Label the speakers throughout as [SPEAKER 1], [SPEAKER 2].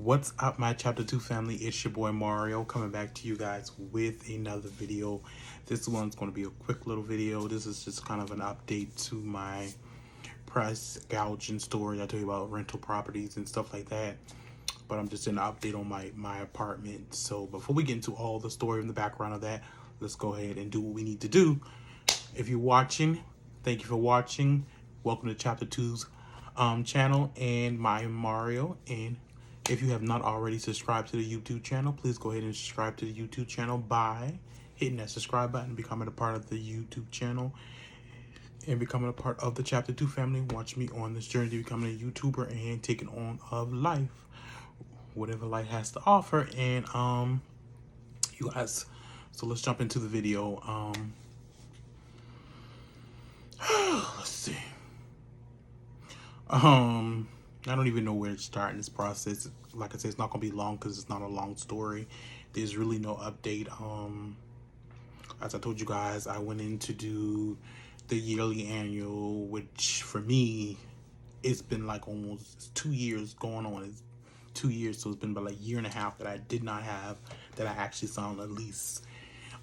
[SPEAKER 1] What's up, my chapter 2 family? It's your boy Mario coming back to you guys with another video. This one's going to be a quick little video. This is just kind of an update to my price gouging story. I tell you about rental properties and stuff like that, but I'm just in an update on my apartment. So before we get into all the story in the background of that, let's go ahead and do what we need to do. If you're watching, thank you for watching. Welcome to chapter 2's channel, and my Mario. And if you have not already subscribed to the YouTube channel, please go ahead and subscribe to the YouTube channel by hitting that subscribe button, becoming a part of the YouTube channel, and becoming a part of the Chapter 2 family. Watch me on this journey to becoming a YouTuber and taking on of life, whatever life has to offer. And you guys, so let's jump into the video. Let's see. I don't even know where to start in this process. Like I said, it's not gonna be long because it's not a long story. There's really no update. As I told you guys, I went in to do the yearly annual, which for me, it's been like almost 2 years going on. It's 2 years, so it's been about like a year and a half that I did not have, that I actually signed a lease.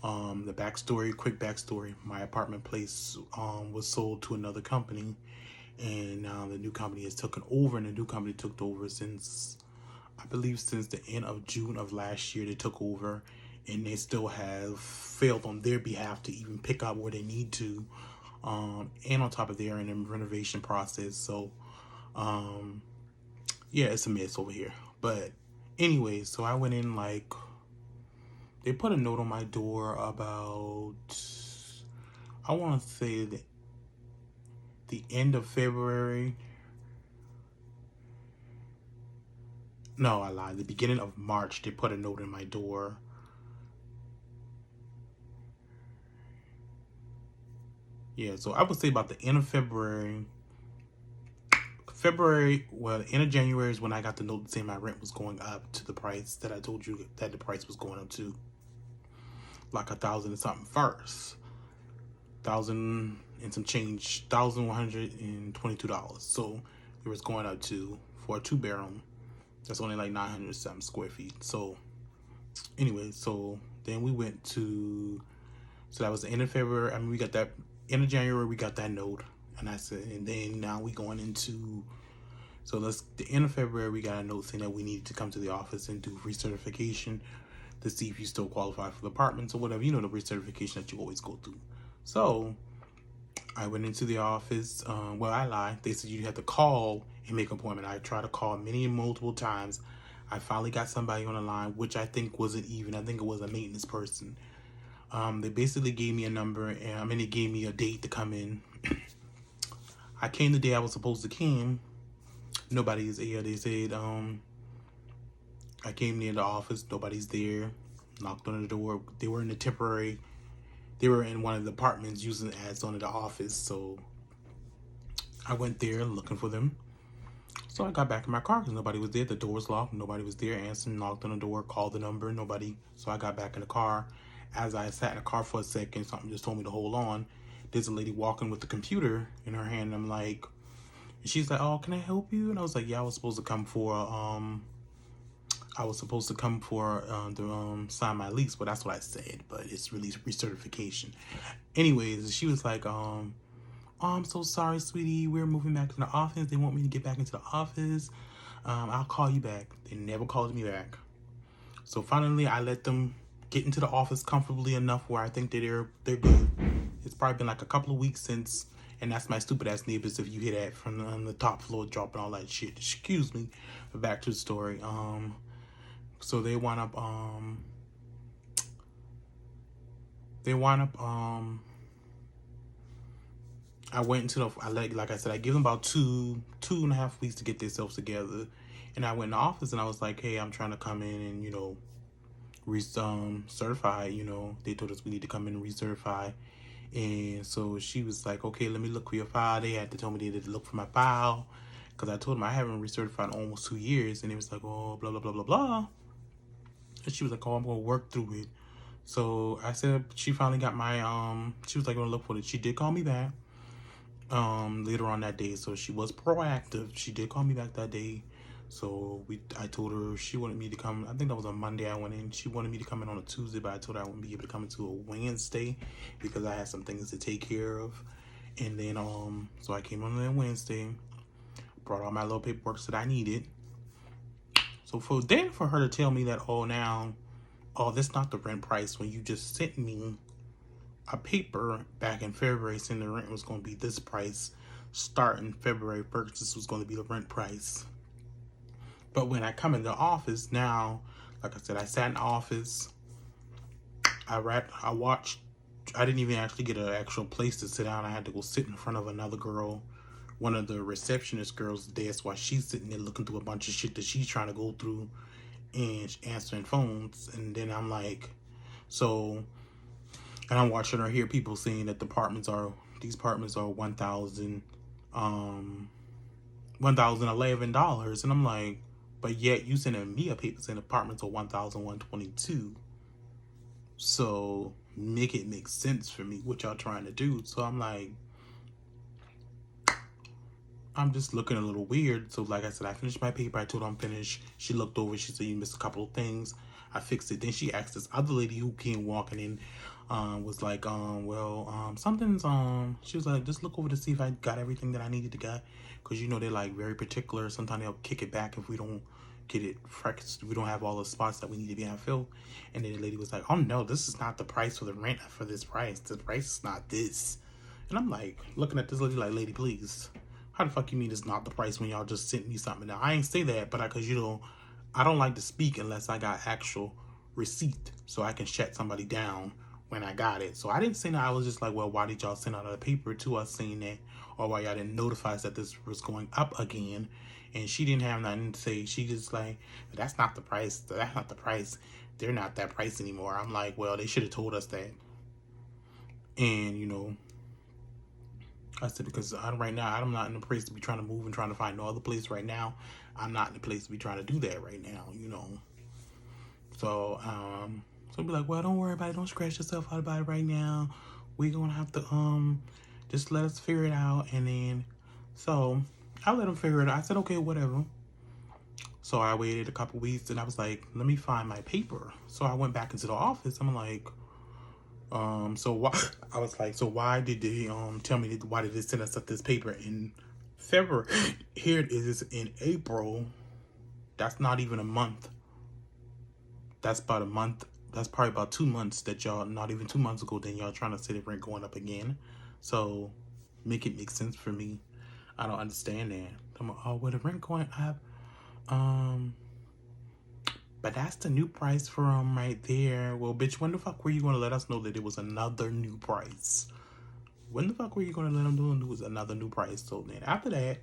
[SPEAKER 1] The backstory, quick backstory, my apartment place was sold to another company, and now the new company has taken over, and the new company took over since, I believe, since the end of June of last year. They took over, and they still have failed on their behalf to even pick up where they need to, and on top of they're in the renovation process. So yeah, it's a mess over here. But anyway, so I went in, like, they put a note on my door about, I want to say that the end of February. No, I lied. The beginning of March, they put a note in my door. Yeah, so I would say about the end of February. Well, the end of January is when I got the note saying my rent was going up to the price that I told you that the price was going up to. Like $1,000 and something first. $1,000 and some change, $1,122. So it was going up to, for a 2-bedroom, that's only like 900 something square feet. So anyway, so then we went to, so that was the end of February. I mean, we got that end of January, we got that note, and I said, and then now we going into, so the end of February, we got a note saying that we needed to come to the office and do recertification to see if you still qualify for the apartments or whatever, you know, the recertification that you always go through. So I went into the office. Well, I lied. They said you had to call and make an appointment. I tried to call multiple times. I finally got somebody on the line, which I think wasn't even. I think it was a maintenance person. They basically gave me a number, and they gave me a date to come in. I came the day I was supposed to come. Nobody's here. They said, I came near the office. Nobody's there. Knocked on the door. They were in the temporary. They were in one of the apartments using ads on the office. So I went there looking for them. So I got back in my car because nobody was there. The door was locked. Nobody was there. Answered, knocked on the door, called the number. Nobody. So I got back in the car. As I sat in the car for a second, something just told me to hold on. There's a lady walking with the computer in her hand. And I'm like, and she's like, "Oh, can I help you?" And I was like, "Yeah, I was supposed to come for sign my lease," but that's what I said. But it's really recertification. Anyways, she was like, "Oh, I'm so sorry, sweetie. We're moving back to the office. They want me to get back into the office. I'll call you back." They never called me back. So finally, I let them get into the office comfortably enough where I think that they're good. It's probably been like a couple of weeks since, and that's my stupid ass neighbors. If you hear that from the top floor dropping all that shit, excuse me. But back to the story. So they wind up I went into like I said, I give them about two and a half weeks to get themselves together. And I went in the office and I was like, "Hey, I'm trying to come in and, you know, certify, you know." They told us we need to come in and recertify. And so she was like, "Okay, let me look for your file." They had to tell me they had to look for my file because I told them I haven't recertified in almost 2 years. And it was like, "Oh, blah, blah, blah, blah, blah." And she was like, "Oh, I'm going to work through it." So I said, she finally got my, she was like, "Going to look for it." She did call me back later on that day. So she was proactive. She did call me back that day. So I told her she wanted me to come. I think that was on Monday I went in. She wanted me to come in on a Tuesday, but I told her I wouldn't be able to come into a Wednesday because I had some things to take care of. And then so I came on that Wednesday, brought all my little paperwork that I needed. So for her to tell me that, that's not the rent price when you just sent me a paper back in February saying the rent was going to be this price, starting February 1st, this was going to be the rent price. But when I come in the office now, like I said, I sat in the office, I watched, I didn't even actually get an actual place to sit down. I had to go sit in front of another girl, one of the receptionist girls' desk, while she's sitting there looking through a bunch of shit that she's trying to go through and answering phones. And then I'm like, and I'm watching her hear people saying that these apartments are $1,011, and I'm like, but yet you sending me a paper saying apartments are $1,122. So make it make sense for me what y'all trying to do. So I'm like, I'm just looking a little weird. So like I said, I finished my paper. I told her I'm finished. She looked over. She said, you missed a couple of things. I fixed it. Then she asked this other lady who came walking in, was like, something's, she was like, just look over to see if I got everything that I needed to get. Because, they're like very particular. Sometimes they'll kick it back if we don't get it fresh. We don't have all the spots that we need to be filled. And then the lady was like, oh no, this is not the price for the rent for this price. The price is not this. And I'm like, looking at this lady like, lady, please. How the fuck you mean it's not the price when y'all just sent me something? Now, I ain't say that, but because, I don't like to speak unless I got actual receipt so I can shut somebody down when I got it. So I didn't say that. I was just like, well, why did y'all send out a paper to us saying that? Or why y'all didn't notify us that this was going up again? And she didn't have nothing to say. She just like, that's not the price. That's not the price. They're not that price anymore. I'm like, well, they should have told us that. And, I said, because right now, I'm not in a place to be trying to move and trying to find no other place right now. I'm not in a place to be trying to do that right now, So, so be like, well, don't worry about it. Don't scratch yourself out about it right now. We're going to have to, just let us figure it out. And then, so I let them figure it out. I said, okay, whatever. So I waited a couple weeks and I was like, let me find my paper. So I went back into the office. I'm like, so why did they tell me why did they send us up this paper in February? Here it is in April. That's not even a month. That's about a month. That's probably about 2 months that y'all, not even 2 months ago, then y'all trying to say the rent going up again. So make it make sense for me. I don't understand that. I'm like, oh, well, the rent going up. But that's the new price for them right there. Well, bitch, when the fuck were you going to let us know that it was another new price? When the fuck were you going to let them know it was another new price? So then after that,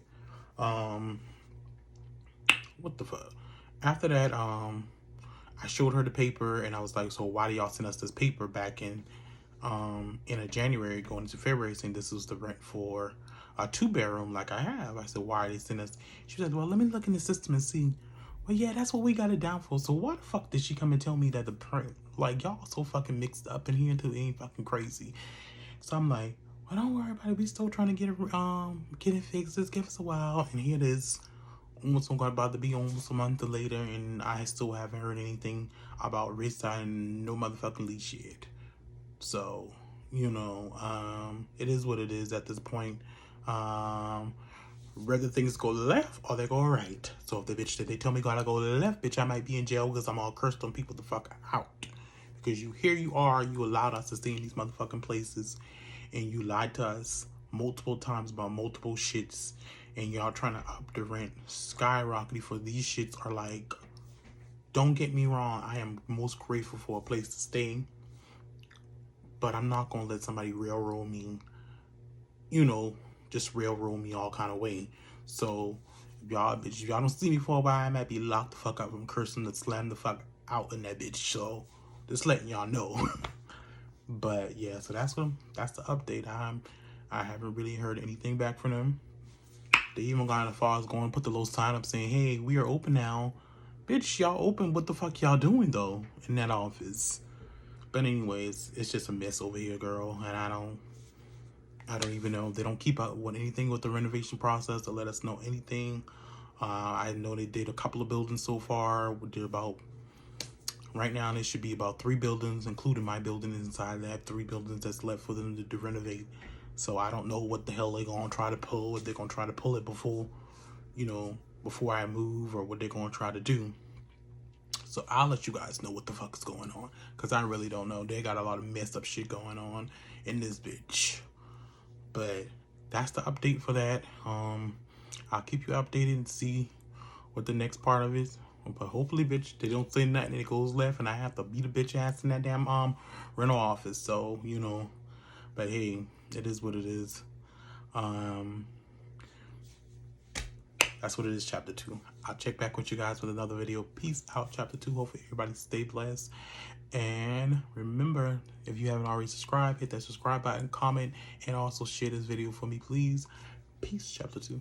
[SPEAKER 1] what the fuck? After that, I showed her the paper and I was like, so why do y'all send us this paper back in a January going into February saying this was the rent for a 2-bedroom like I have? I said, why are they sending us? She said, well, let me look in the system and see. Well, yeah, that's what we got it down for. So why the fuck did she come and tell me that the print, like, y'all so fucking mixed up in here until it ain't fucking crazy. So I'm like, well, don't worry about it. We still trying to get it fixed. Just give us a while. And here it is. Almost about to be almost a month later, and I still haven't heard anything about resigning no motherfucking lease yet. So, it is what it is at this point. Whether things go left or they go right. So if the bitch that they tell me gotta go left, bitch, I might be in jail because I'm all cursed on people the fuck out. Because you allowed us to stay in these motherfucking places, and you lied to us multiple times about multiple shits, and y'all trying to up the rent skyrocketing for these shits are like, don't get me wrong, I am most grateful for a place to stay, but I'm not gonna let somebody railroad me, just railroad me all kind of way. So if y'all don't see me for a while, I might be locked the fuck up from cursing to slam the fuck out in that bitch. So just letting y'all know. But yeah, so that's the update. I haven't really heard anything back from them. They even got as far as going put the little sign up saying, hey, we are open now. Bitch, y'all open, what the fuck y'all doing though in that office? But anyways, it's just a mess over here, girl, and I don't even know. They don't keep up with anything with the renovation process to let us know anything. I know they did a couple of buildings so far. They're about, right now there should be about 3 buildings, including my building inside that. 3 buildings that's left for them to renovate. So I don't know what the hell they're gonna try to pull. If they're gonna try to pull it before, you know, before I move, or what they're gonna try to do. So I'll let you guys know what the fuck is going on, because I really don't know. They got a lot of messed up shit going on in this bitch. But that's the update for that. I'll keep you updated and see what the next part of it is. But hopefully, bitch, they don't say nothing and it goes left and I have to beat a bitch ass in that damn rental office. So, you know, but hey, it is what it is. That's what it is, chapter 2. I'll check back with you guys with another video. Peace out, chapter 2. Hopefully everybody stay blessed. And remember, if you haven't already subscribed, hit that subscribe button, comment, and also share this video for me, please. Peace, chapter 2.